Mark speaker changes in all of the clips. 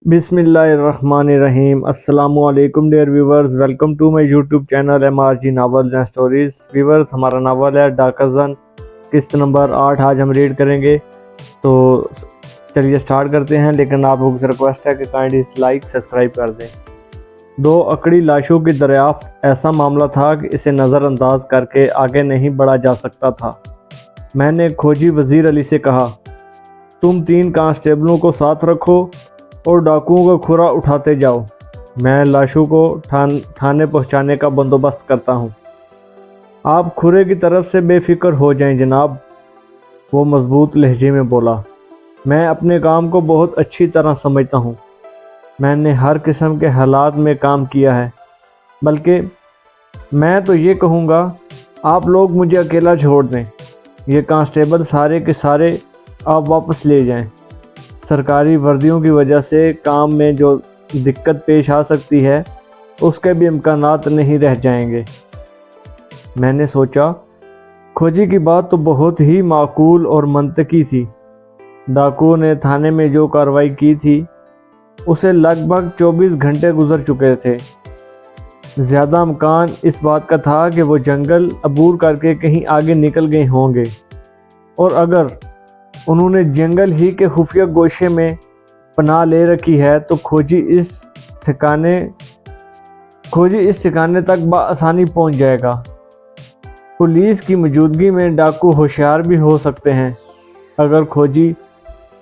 Speaker 1: بسم اللہ الرحمن الرحیم۔ السلام علیکم dear viewers, welcome to my YouTube channel MRG novels and stories. Viewers, ہمارا ناول ہے ڈاکہ زن، قسط نمبر 8 آج ہم ریڈ کریں گے۔ تو چلیے سٹارٹ کرتے ہیں، لیکن آپ لوگوں سے ریکویسٹ ہے کہ کائنڈلی لائک سبسکرائب کر دیں۔ دو اکڑی لاشوں کی دریافت ایسا معاملہ تھا کہ اسے نظر انداز کر کے آگے نہیں بڑھا جا سکتا تھا۔ میں نے کھوجی وزیر علی سے کہا، تم 3 کانسٹیبلوں کو ساتھ رکھو اور ڈاکوؤں کا کھرا اٹھاتے جاؤ، میں لاشوں کو تھانے پہنچانے کا بندوبست کرتا ہوں۔ آپ کھرے کی طرف سے بے فکر ہو جائیں جناب، وہ مضبوط لہجے میں بولا۔ میں اپنے کام کو بہت اچھی طرح سمجھتا ہوں، میں نے ہر قسم کے حالات میں کام کیا ہے، بلکہ میں تو یہ کہوں گا آپ لوگ مجھے اکیلا چھوڑ دیں، یہ کانسٹیبل سارے کے سارے آپ واپس لے جائیں۔ سرکاری وردیوں کی وجہ سے کام میں جو دقت پیش آ سکتی ہے اس کے بھی امکانات نہیں رہ جائیں گے۔ میں نے سوچا کھوجی کی بات تو بہت ہی معقول اور منطقی تھی۔ ڈاکو نے تھانے میں جو کارروائی کی تھی اسے لگ بھگ 24 گھنٹے گزر چکے تھے۔ زیادہ امکان اس بات کا تھا کہ وہ جنگل عبور کر کے کہیں آگے نکل گئے ہوں گے، اور اگر انہوں نے جنگل ہی کے خفیہ گوشے میں پناہ لے رکھی ہے تو کھوجی اس ٹھکانے تک بآسانی پہنچ جائے گا۔ پولیس کی موجودگی میں ڈاکو ہوشیار بھی ہو سکتے ہیں۔ اگر کھوجی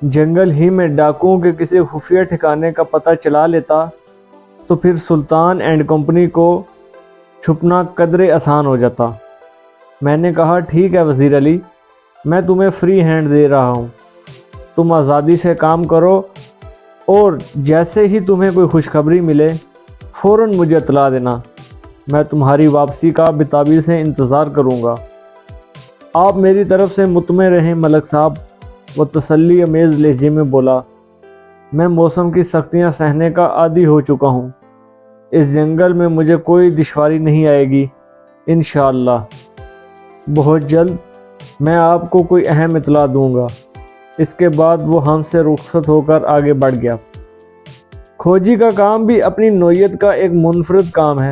Speaker 1: جنگل ہی میں ڈاکوؤں کے کسی خفیہ ٹھکانے کا پتہ چلا لیتا تو پھر سلطان اینڈ کمپنی کو چھپنا قدرے آسان ہو جاتا۔ میں نے کہا، ٹھیک ہے وزیر علی، میں تمہیں فری ہینڈ دے رہا ہوں، تم آزادی سے کام کرو، اور جیسے ہی تمہیں کوئی خوشخبری ملے فوراً مجھے اطلاع دینا، میں تمہاری واپسی کا بتابی سے انتظار کروں گا۔ آپ میری طرف سے مطمئن رہیں ملک صاحب، وہ تسلی امیز لہجے میں بولا۔ میں موسم کی سختیاں سہنے کا عادی ہو چکا ہوں، اس جنگل میں مجھے کوئی دشواری نہیں آئے گی انشاءاللہ۔ بہت جلد میں آپ کو کوئی اہم اطلاع دوں گا۔ اس کے بعد وہ ہم سے رخصت ہو کر آگے بڑھ گیا۔ کھوجی کا کام بھی اپنی نوعیت کا ایک منفرد کام ہے،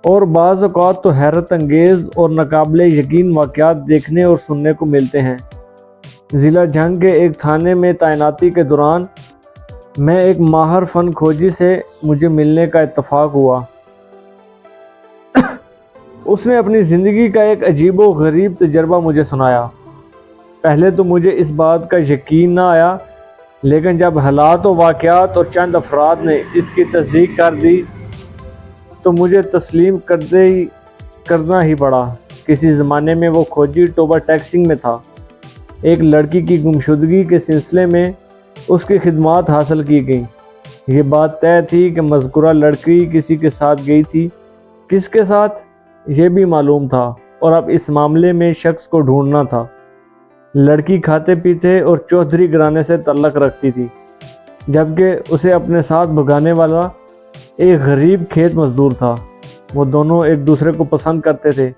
Speaker 1: اور بعض اوقات تو حیرت انگیز اور ناقابل یقین واقعات دیکھنے اور سننے کو ملتے ہیں۔ ضلع جنگ کے ایک تھانے میں تعیناتی کے دوران میں ایک ماہر فن کھوجی سے مجھے ملنے کا اتفاق ہوا۔ اس نے اپنی زندگی کا ایک عجیب و غریب تجربہ مجھے سنایا۔ پہلے تو مجھے اس بات کا یقین نہ آیا، لیکن جب حالات و واقعات اور چند افراد نے اس کی تصدیق کر دی تو مجھے تسلیم کرنا ہی پڑا۔ کسی زمانے میں وہ کھوجی ٹوبہ ٹیکسنگ میں تھا۔ ایک لڑکی کی گمشدگی کے سلسلے میں اس کی خدمات حاصل کی گئیں۔ یہ بات طے تھی کہ مذکورہ لڑکی کسی کے ساتھ گئی تھی، کس کے ساتھ یہ بھی معلوم تھا، اور اب اس معاملے میں شخص کو ڈھونڈنا تھا۔ لڑکی کھاتے پیتے اور چودھری گھرانے سے تعلق رکھتی تھی، جبکہ اسے اپنے ساتھ بھگانے والا ایک غریب کھیت مزدور تھا۔ وہ دونوں ایک دوسرے کو پسند کرتے تھے،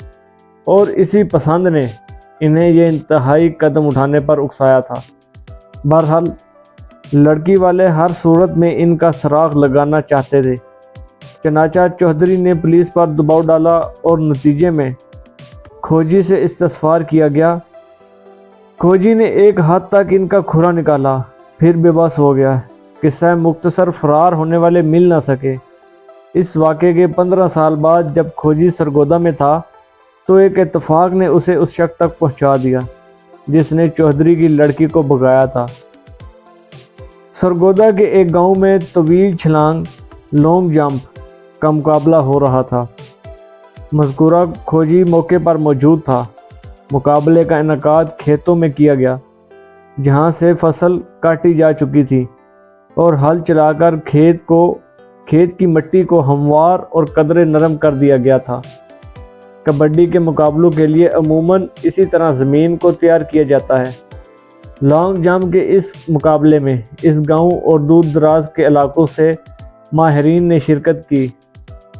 Speaker 1: اور اسی پسند نے انہیں یہ انتہائی قدم اٹھانے پر اکسایا تھا۔ بہرحال لڑکی والے ہر صورت میں ان کا سراغ لگانا چاہتے تھے، چنانچہ چودھری نے پولیس پر دباؤ ڈالا، اور نتیجے میں کھوجی سے استفسار کیا گیا۔ کھوجی نے ایک حد تک ان کا کھرا نکالا، پھر بے بس ہو گیا۔ قصہ مختصر، فرار ہونے والے مل نہ سکے۔ اس واقعے کے 15 سال بعد جب کھوجی سرگودا میں تھا تو ایک اتفاق نے اسے اس شخص تک پہنچا دیا جس نے چودھری کی لڑکی کو بھگایا تھا۔ سرگودا کے ایک گاؤں میں طویل چھلانگ لانگ جمپ کا مقابلہ ہو رہا تھا۔ مذکورہ کھوجی موقع پر موجود تھا۔ مقابلے کا انعقاد کھیتوں میں کیا گیا، جہاں سے فصل کاٹی جا چکی تھی، اور ہل چلا کر کھیت کی مٹی کو ہموار اور قدرے نرم کر دیا گیا تھا۔ کبڈی کے مقابلوں کے لیے عموماً اسی طرح زمین کو تیار کیا جاتا ہے۔ لانگ جمپ کے اس مقابلے میں اس گاؤں اور دور دراز کے علاقوں سے ماہرین نے شرکت کی۔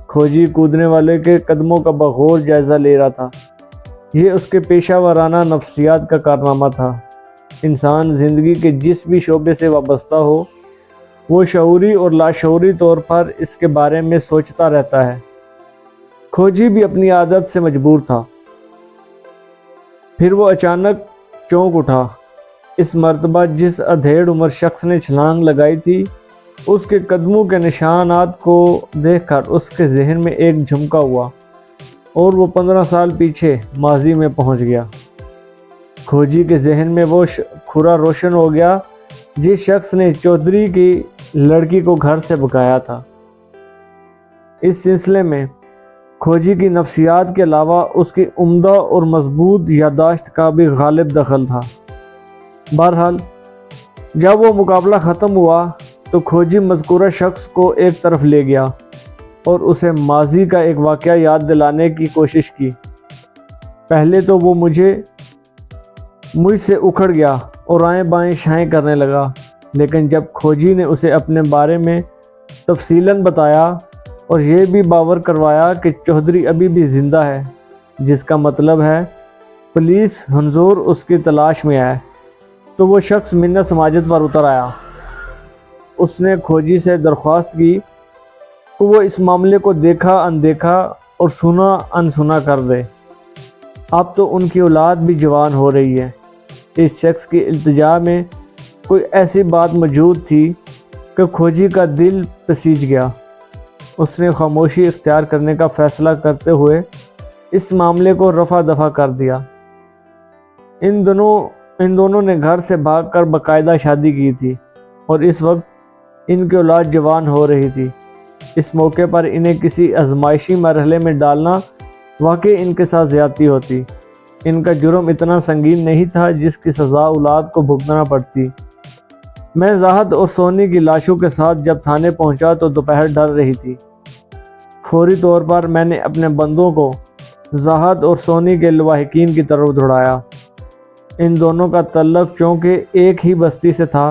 Speaker 1: کھوجی کودنے والے کے قدموں کا بغور جائزہ لے رہا تھا۔ یہ اس کے پیشہ ورانہ نفسیات کا کارنامہ تھا۔ انسان زندگی کے جس بھی شعبے سے وابستہ ہو، وہ شعوری اور لاشعوری طور پر اس کے بارے میں سوچتا رہتا ہے۔ کھوجی بھی اپنی عادت سے مجبور تھا۔ پھر وہ اچانک چونک اٹھا۔ اس مرتبہ جس ادھیڑ عمر شخص نے چھلانگ لگائی تھی، اس کے قدموں کے نشانات کو دیکھ کر اس کے ذہن میں ایک جھمکا ہوا اور وہ 15 سال پیچھے ماضی میں پہنچ گیا۔ کھوجی کے ذہن میں وہ کھرا روشن ہو گیا جس شخص نے چودھری کی لڑکی کو گھر سے بھگایا تھا۔ اس سلسلے میں کھوجی کی نفسیات کے علاوہ اس کی عمدہ اور مضبوط یادداشت کا بھی غالب دخل تھا۔ بہرحال جب وہ مقابلہ ختم ہوا تو کھوجی مذکورہ شخص کو ایک طرف لے گیا اور اسے ماضی کا ایک واقعہ یاد دلانے کی کوشش کی۔ پہلے تو وہ مجھ سے اکھڑ گیا اور آئیں بائیں شائیں کرنے لگا، لیکن جب کھوجی نے اسے اپنے بارے میں تفصیلاً بتایا اور یہ بھی باور کروایا کہ چودھری ابھی بھی زندہ ہے، جس کا مطلب ہے پولیس ہنزور اس کی تلاش میں ہے، تو وہ شخص منت سماجت پر اتر آیا۔ اس نے کھوجی سے درخواست کی کہ وہ اس معاملے کو دیکھا اندیکھا اور سنا انسنا کر دے۔ اب تو ان کی اولاد بھی جوان ہو رہی ہے۔ اس شخص کی التجا میں کوئی ایسی بات موجود تھی کہ کھوجی کا دل پسیج گیا۔ اس نے خاموشی اختیار کرنے کا فیصلہ کرتے ہوئے اس معاملے کو رفع دفع کر دیا۔ ان دونوں نے گھر سے بھاگ کر باقاعدہ شادی کی تھی اور اس وقت ان کی اولاد جوان ہو رہی تھی۔ اس موقع پر انہیں کسی آزمائشی مرحلے میں ڈالنا واقعی ان کے ساتھ زیادتی ہوتی۔ ان کا جرم اتنا سنگین نہیں تھا جس کی سزا اولاد کو بھگتنا پڑتی۔ میں زاہد اور سونی کی لاشوں کے ساتھ جب تھانے پہنچا تو دوپہر ڈھل رہی تھی۔ فوری طور پر میں نے اپنے بندوں کو زاہد اور سونی کے لواحقین کی طرف دوڑایا۔ ان دونوں کا تعلق چونکہ ایک ہی بستی سے تھا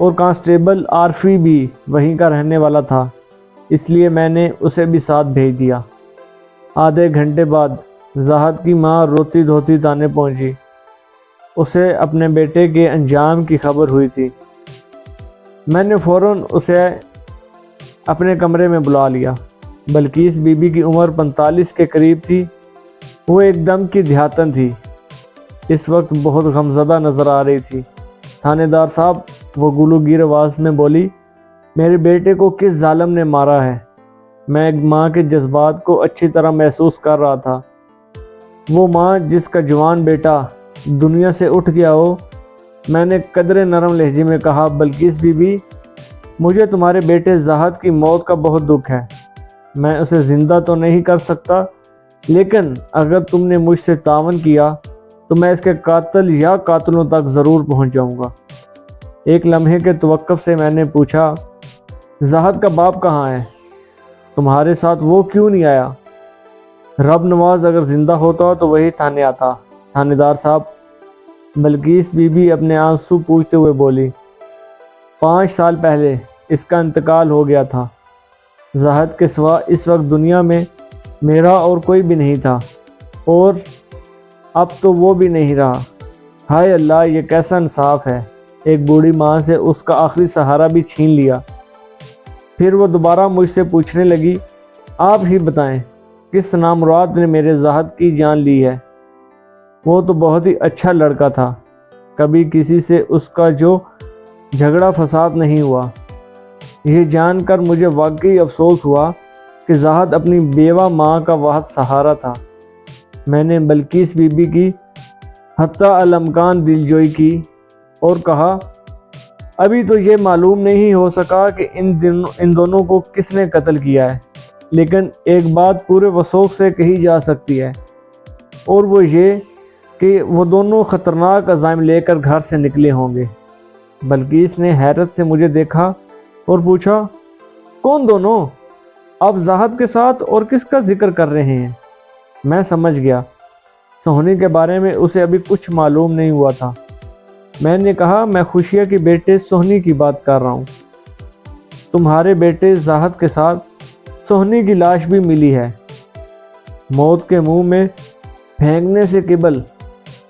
Speaker 1: اور کانسٹیبل عارفی بھی وہیں کا رہنے والا تھا، اس لیے میں نے اسے بھی ساتھ بھیج دیا۔ آدھے گھنٹے بعد زاہد کی ماں روتی دھوتی تانے پہنچی۔ اسے اپنے بیٹے کے انجام کی خبر ہوئی تھی۔ میں نے فوراً اسے اپنے کمرے میں بلا لیا۔ بلقیس بی بی کی عمر 45 کے قریب تھی۔ وہ ایک دم کی دیہاتن تھی۔ اس وقت بہت غمزدہ نظر آ رہی تھی۔ تھانے دار صاحب، وہ گلوگیر آواز میں بولی، میرے بیٹے کو کس ظالم نے مارا ہے؟ میں ایک ماں کے جذبات کو اچھی طرح محسوس کر رہا تھا۔ وہ ماں جس کا جوان بیٹا دنیا سے اٹھ گیا ہو۔ میں نے قدرے نرم لہجے میں کہا، بلقیس بی بی، مجھے تمہارے بیٹے زاہد کی موت کا بہت دکھ ہے۔ میں اسے زندہ تو نہیں کر سکتا، لیکن اگر تم نے مجھ سے تعاون کیا تو میں اس کے قاتل یا قاتلوں تک ضرور پہنچ جاؤں گا۔ ایک لمحے کے توقف سے میں نے پوچھا، زاہد کا باپ کہاں ہے؟ تمہارے ساتھ وہ کیوں نہیں آیا؟ رب نواز اگر زندہ ہوتا تو وہی تھانے آتا، تھانے دار صاحب، بلقیس بی بی اپنے آنسو پوچھتے ہوئے بولی۔ 5 سال پہلے اس کا انتقال ہو گیا تھا۔ زاہد کے سوا اس وقت دنیا میں میرا اور کوئی بھی نہیں تھا، اور اب تو وہ بھی نہیں رہا۔ ہائے اللہ، یہ کیسا انصاف ہے! ایک بوڑھی ماں سے اس کا آخری سہارا بھی چھین لیا۔ پھر وہ دوبارہ مجھ سے پوچھنے لگی، آپ ہی بتائیں، کس نامراد نے میرے زاہد کی جان لی ہے؟ وہ تو بہت ہی اچھا لڑکا تھا، کبھی کسی سے اس کا جو جھگڑا فساد نہیں ہوا۔ یہ جان کر مجھے واقعی افسوس ہوا کہ زاہد اپنی بیوہ ماں کا واحد سہارا تھا۔ میں نے بلقیس بی بی کی حتی الامکان دلجوئی کی اور کہا، ابھی تو یہ معلوم نہیں ہو سکا کہ ان دونوں کو کس نے قتل کیا ہے، لیکن ایک بات پورے وثوق سے کہی جا سکتی ہے، اور وہ یہ کہ وہ دونوں خطرناک عزائم لے کر گھر سے نکلے ہوں گے۔ بلقیس نے حیرت سے مجھے دیکھا اور پوچھا، کون دونوں؟ آپ زاہد کے ساتھ اور کس کا ذکر کر رہے ہیں؟ میں سمجھ گیا، سونی کے بارے میں اسے ابھی کچھ معلوم نہیں ہوا تھا۔ میں نے کہا، میں خوشیہ کے بیٹے سونی کی بات کر رہا ہوں۔ تمہارے بیٹے زاہد کے ساتھ سونی کی لاش بھی ملی ہے۔ موت کے منہ میں پھینکنے سے قبل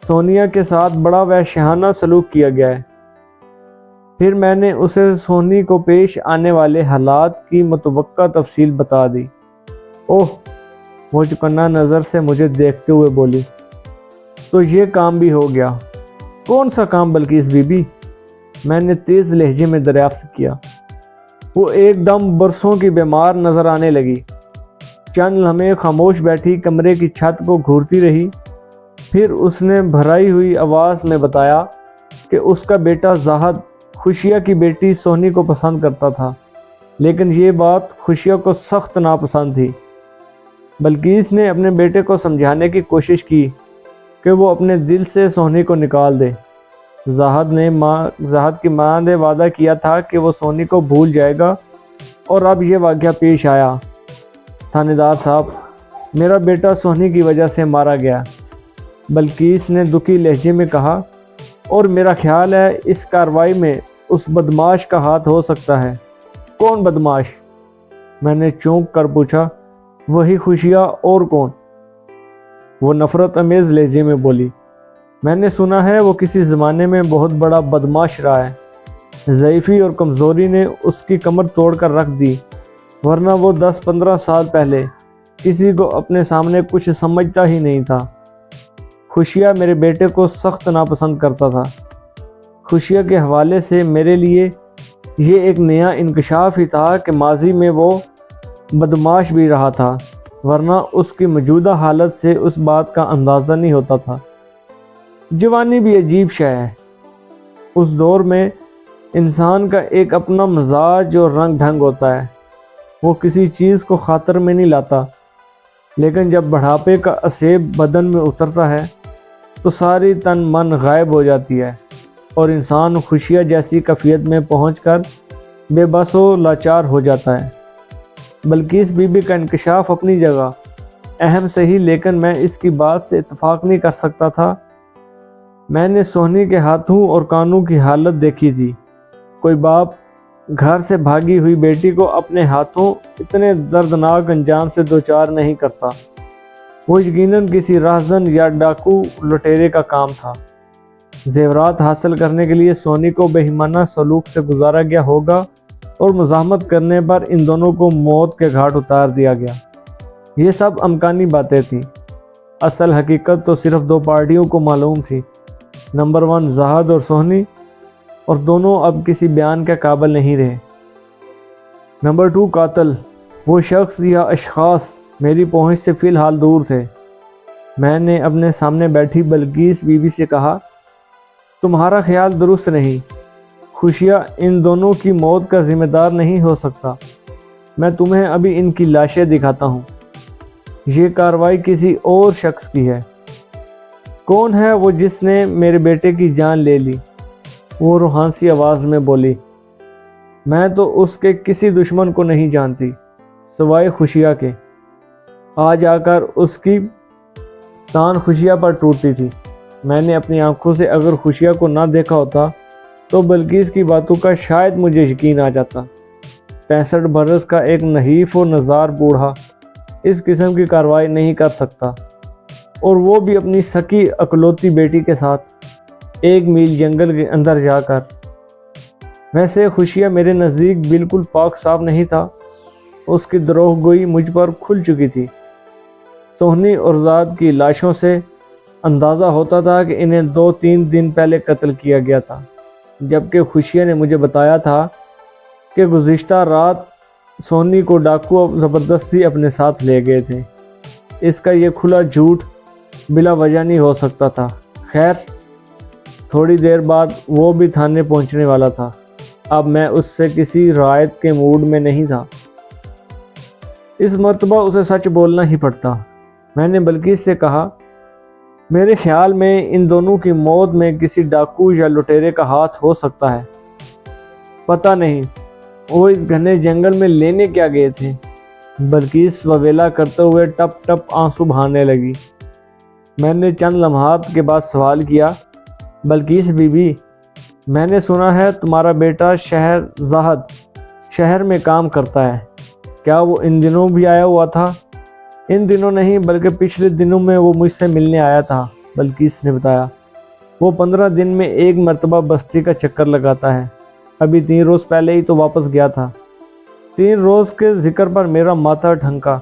Speaker 1: سونیا کے ساتھ بڑا وحشیانہ سلوک کیا گیا ہے۔ پھر میں نے اسے سونی کو پیش آنے والے حالات کی متوقع تفصیل بتا دی۔ اوہ، وہ چکنا نظر سے مجھے دیکھتے ہوئے بولی، تو یہ کام بھی ہو گیا؟ کون سا کام بلقیس بی بی؟ میں نے تیز لہجے میں دریافت کیا۔ وہ ایک دم برسوں کی بیمار نظر آنے لگی، چند لمحے خاموش بیٹھی، کمرے کی چھت کو گھورتی رہی، پھر اس نے بھرائی ہوئی آواز میں بتایا کہ اس کا بیٹا زاہد خوشیہ کی بیٹی سونی کو پسند کرتا تھا، لیکن یہ بات خوشیہ کو سخت ناپسند تھی۔ بلقیس نے اپنے بیٹے کو سمجھانے کی کوشش کی کہ وہ اپنے دل سے سونی کو نکال دے۔ زاہد کی ماں نے وعدہ کیا تھا کہ وہ سونی کو بھول جائے گا، اور اب یہ واقعہ پیش آیا۔ تھانے دار صاحب، میرا بیٹا سونی کی وجہ سے مارا گیا، بلقیس نے دکھی لہجے میں کہا، اور میرا خیال ہے اس کارروائی میں اس بدماش کا ہاتھ ہو سکتا ہے۔ کون بدماش؟ میں نے چونک کر پوچھا۔ وہی خوشیہ، اور کون؟ وہ نفرت امیز لہجے میں بولی، میں نے سنا ہے وہ کسی زمانے میں بہت بڑا بدماش رہا ہے۔ ضعیفی اور کمزوری نے اس کی کمر توڑ کر رکھ دی، ورنہ وہ 10-15 سال پہلے کسی کو اپنے سامنے کچھ سمجھتا ہی نہیں تھا۔ خوشیہ میرے بیٹے کو سخت ناپسند کرتا تھا۔ خوشیہ کے حوالے سے میرے لیے یہ ایک نیا انکشاف ہی تھا کہ ماضی میں وہ بدماش بھی رہا تھا، ورنہ اس کی موجودہ حالت سے اس بات کا اندازہ نہیں ہوتا تھا۔ جوانی بھی عجیب شے ہے۔ اس دور میں انسان کا ایک اپنا مزاج اور رنگ ڈھنگ ہوتا ہے، وہ کسی چیز کو خاطر میں نہیں لاتا، لیکن جب بڑھاپے کا اسیب بدن میں اترتا ہے تو ساری تن من غائب ہو جاتی ہے، اور انسان خوشیہ جیسی کیفیت میں پہنچ کر بے بس و لاچار ہو جاتا ہے۔ بلقیس بی بی کا انکشاف اپنی جگہ اہم صحیح، لیکن میں اس کی بات سے اتفاق نہیں کر سکتا تھا۔ میں نے سونی کے ہاتھوں اور کانوں کی حالت دیکھی تھی۔ کوئی باپ گھر سے بھاگی ہوئی بیٹی کو اپنے ہاتھوں اتنے دردناک انجام سے دوچار نہیں کرتا۔ وہ یقیناً کسی راہزن یا ڈاکو لٹیرے کا کام تھا۔ زیورات حاصل کرنے کے لیے سونی کو بے ایمانہ سلوک سے گزارا گیا ہوگا، اور مزاحمت کرنے پر ان دونوں کو موت کے گھاٹ اتار دیا گیا۔ یہ سب امکانی باتیں تھیں، اصل حقیقت تو صرف 2 پارٹیوں کو معلوم تھی، نمبر 1 زاہد اور سونی، اور دونوں اب کسی بیان کے قابل نہیں رہے۔ نمبر 2 قاتل، وہ شخص یا اشخاص میری پہنچ سے فی الحال دور تھے۔ میں نے اپنے سامنے بیٹھی بلقیس بی بی سے کہا، تمہارا خیال درست نہیں، خوشیہ ان دونوں کی موت کا ذمہ دار نہیں ہو سکتا۔ میں تمہیں ابھی ان کی لاشیں دکھاتا ہوں۔ یہ کارروائی کسی اور شخص کی ہے۔ کون ہے وہ جس نے میرے بیٹے کی جان لے لی؟ وہ روحانسی آواز میں بولی، میں تو اس کے کسی دشمن کو نہیں جانتی سوائے خوشیہ کے۔ آج آ کر اس کی تان خوشیہ پر ٹوٹتی تھی۔ میں نے اپنی آنکھوں سے اگر خوشیہ کو نہ دیکھا ہوتا تو بلقیس کی باتوں کا شاید مجھے یقین آ جاتا۔ 65 برس کا ایک نحیف و نزار بوڑھا اس قسم کی کارروائی نہیں کر سکتا، اور وہ بھی اپنی سکی اکلوتی بیٹی کے ساتھ 1 میل جنگل کے اندر جا کر۔ ویسے خوشیہ میرے نزدیک بالکل پاک صاف نہیں تھا، اس کی دروغ گوئی مجھ پر کھل چکی تھی۔ سونی اور زاہد کی لاشوں سے اندازہ ہوتا تھا کہ انہیں 2-3 دن پہلے قتل کیا گیا تھا، جبکہ خوشیہ نے مجھے بتایا تھا کہ گزشتہ رات سونی کو ڈاکو زبردستی اپنے ساتھ لے گئے تھے۔ اس کا یہ کھلا جھوٹ بلا وجہ نہیں ہو سکتا تھا۔ خیر، تھوڑی دیر بعد وہ بھی تھانے پہنچنے والا تھا۔ اب میں اس سے کسی رعایت کے موڈ میں نہیں تھا۔ اس مرتبہ اسے سچ بولنا ہی پڑتا۔ میں نے بلقیس سے کہا، میرے خیال میں ان دونوں کی موت میں کسی ڈاکو یا لٹیرے کا ہاتھ ہو سکتا ہے۔ پتہ نہیں وہ اس گھنے جنگل میں لینے کیا گئے تھے۔ بلقیس وویلا کرتے ہوئے ٹپ ٹپ آنسو بہانے لگی۔ میں نے چند لمحات کے بعد سوال کیا، بلقیس بی بی، میں نے سنا ہے تمہارا بیٹا زاہد شہر میں کام کرتا ہے، کیا وہ ان دنوں بھی آیا ہوا تھا؟ ان دنوں نہیں، بلکہ پچھلے دنوں میں وہ مجھ سے ملنے آیا تھا، بلقیس نے بتایا۔ وہ 15 دن میں 1 مرتبہ بستی کا چکر لگاتا ہے ابھی 3 روز پہلے ہی تو واپس گیا تھا۔ 3 روز کے ذکر پر میرا ماتھا ٹھنکا۔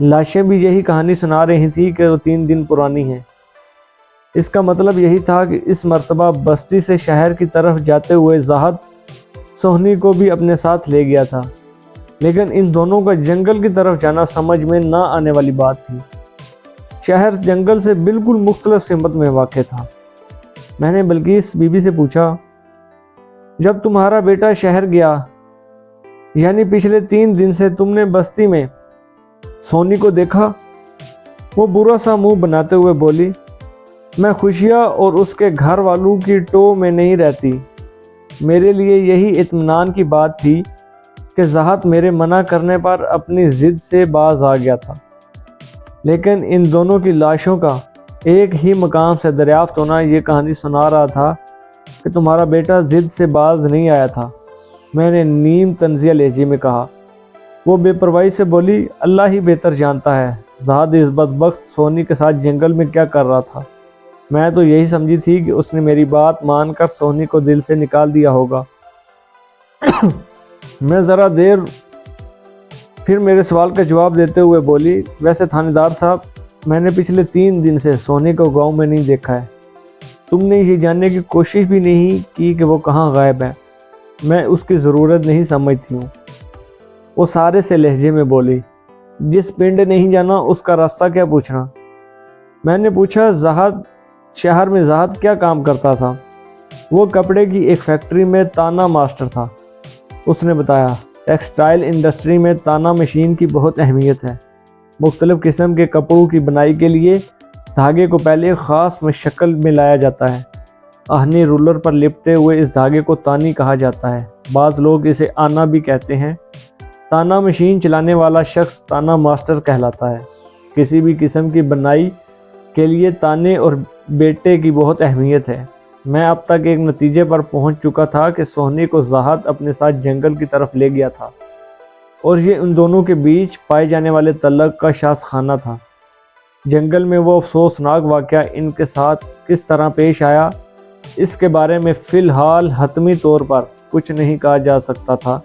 Speaker 1: لاشیں بھی یہی کہانی سنا رہی تھی کہ وہ 3 دن پرانی ہے۔ اس کا مطلب یہی تھا کہ اس مرتبہ بستی سے شہر کی طرف جاتے ہوئے زاہد سہنی کو بھی اپنے ساتھ لے گیا تھا، لیکن ان دونوں کا جنگل کی طرف جانا سمجھ میں نہ آنے والی بات تھی۔ شہر جنگل سے بالکل مختلف سمت میں واقع تھا۔ میں نے بلقیس بی بی سے پوچھا، جب تمہارا بیٹا شہر گیا، یعنی پچھلے 3 دن سے تم نے بستی میں سونی کو دیکھا؟ وہ برا سا منہ بناتے ہوئے بولی، میں خوشیہ اور اس کے گھر والوں کی ٹو میں نہیں رہتی۔ میرے لیے یہی اطمینان کی بات تھی کہ زاہد میرے منع کرنے پر اپنی ضد سے باز آ گیا تھا، لیکن ان دونوں کی لاشوں کا ایک ہی مقام سے دریافت ہونا یہ کہانی سنا رہا تھا کہ تمہارا بیٹا ضد سے باز نہیں آیا تھا۔ میں نے نیم طنزیہ لہجے میں کہا۔ وہ بے پرواہی سے بولی، اللہ ہی بہتر جانتا ہے زاہد اس بدبخت سونی کے ساتھ جنگل میں کیا کر رہا تھا۔ میں تو یہی سمجھی تھی کہ اس نے میری بات مان کر سونی کو دل سے نکال دیا ہوگا۔ میں ذرا دیر پھر میرے سوال کا جواب دیتے ہوئے بولی، ویسے تھانے دار صاحب، میں نے پچھلے 3 دن سے سونی کو گاؤں میں نہیں دیکھا ہے۔ تم نے یہ جاننے کی کوشش بھی نہیں کی کہ وہ کہاں غائب ہے۔ میں اس کی ضرورت نہیں سمجھتی ہوں۔ وہ سارے سے لہجے میں بولی، جس پنڈ نہیں جانا اس کا راستہ کیا پوچھنا۔ میں نے پوچھا، شہر میں زاہد کیا کام کرتا تھا؟ وہ کپڑے کی ایک فیکٹری میں تانا ماسٹر تھا۔ اس نے بتایا، ٹیکسٹائل انڈسٹری میں تانا مشین کی بہت اہمیت ہے۔ مختلف قسم کے کپڑوں کی بنائی کے لیے دھاگے کو پہلے خاص شکل میں لایا جاتا ہے۔ آہنی رولر پر لپٹے ہوئے اس دھاگے کو تانی کہا جاتا ہے، بعض لوگ اسے آنا بھی کہتے ہیں۔ تانا مشین چلانے والا شخص تانا ماسٹر کہلاتا ہے۔ کسی بھی قسم کی بنائی کے لیے تانے اور بیٹے کی بہت اہمیت ہے۔ میں اب تک ایک نتیجے پر پہنچ چکا تھا کہ سونی کو زاہد اپنے ساتھ جنگل کی طرف لے گیا تھا، اور یہ ان دونوں کے بیچ پائے جانے والے تعلق کا شاذ خانہ تھا۔ جنگل میں وہ افسوسناک واقعہ ان کے ساتھ کس طرح پیش آیا، اس کے بارے میں فی الحال حتمی طور پر کچھ نہیں کہا جا سکتا تھا۔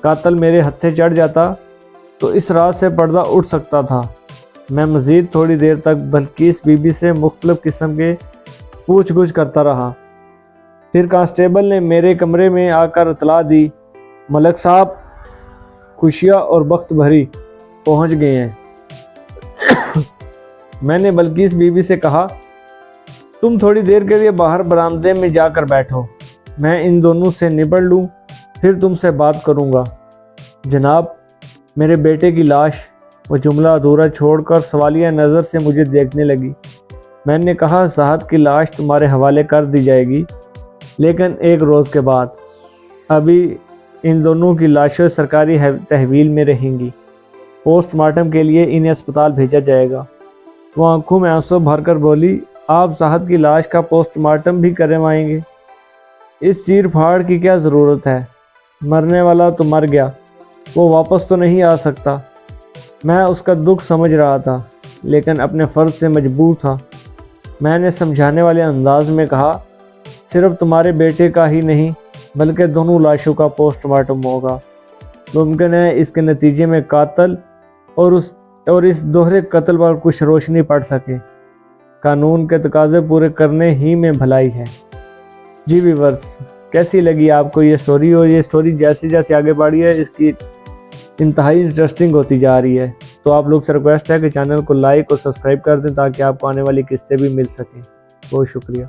Speaker 1: قاتل میرے ہتھے چڑھ جاتا تو اس راز سے پردہ اٹھ سکتا تھا۔ میں مزید تھوڑی دیر تک بلقیس بی بی سے مختلف قسم کے پوچھ گچھ کرتا رہا۔ پھر کانسٹیبل نے میرے کمرے میں آ کر اطلاع دی، ملک صاحب خوشیہ اور بخت بھری پہنچ گئے ہیں۔ میں نے بلقیس بی بی سے کہا، تم تھوڑی دیر کے لیے باہر برآمدے میں جا کر بیٹھو، میں ان دونوں سے نبڑ لوں، پھر تم سے بات کروں گا۔ جناب، میرے بیٹے کی لاش، وہ جملہ ادھورا چھوڑ کر سوالیہ نظر سے مجھے دیکھنے لگی۔ میں نے کہا، زاہد کی لاش تمہارے حوالے کر دی جائے گی، لیکن 1 روز کے بعد۔ ابھی ان دونوں کی لاشیں سرکاری تحویل میں رہیں گی۔ پوسٹ مارٹم کے لیے انہیں اسپتال بھیجا جائے گا۔ وہ آنکھوں میں آنسو بھر کر بولی، آپ زاہد کی لاش کا پوسٹ مارٹم بھی کروائیں گے؟ اس چیر پھاڑ کی کیا ضرورت ہے؟ مرنے والا تو مر گیا، وہ واپس تو نہیں آ سکتا۔ میں اس کا دکھ سمجھ رہا تھا، لیکن اپنے فرض سے مجبور تھا۔ میں نے سمجھانے والے انداز میں کہا، صرف تمہارے بیٹے کا ہی نہیں بلکہ دونوں لاشوں کا پوسٹ مارٹم ہوگا۔ ممکن ہے اس کے نتیجے میں قاتل اور اس دوہرے قتل پر کچھ روشنی پڑ سکے۔ قانون کے تقاضے پورے کرنے ہی میں بھلائی ہے۔ جی ویورز، کیسی لگی آپ کو یہ سٹوری؟ اور یہ سٹوری جیسے جیسے آگے بڑھی ہے اس کی انتہائی انٹرسٹنگ ہوتی جا رہی ہے۔ تو آپ لوگ سے ریکویسٹ ہے کہ چینل کو لائک اور سبسکرائب کر دیں تاکہ آپ کو آنے والی قسطیں بھی مل سکیں۔ بہت شکریہ۔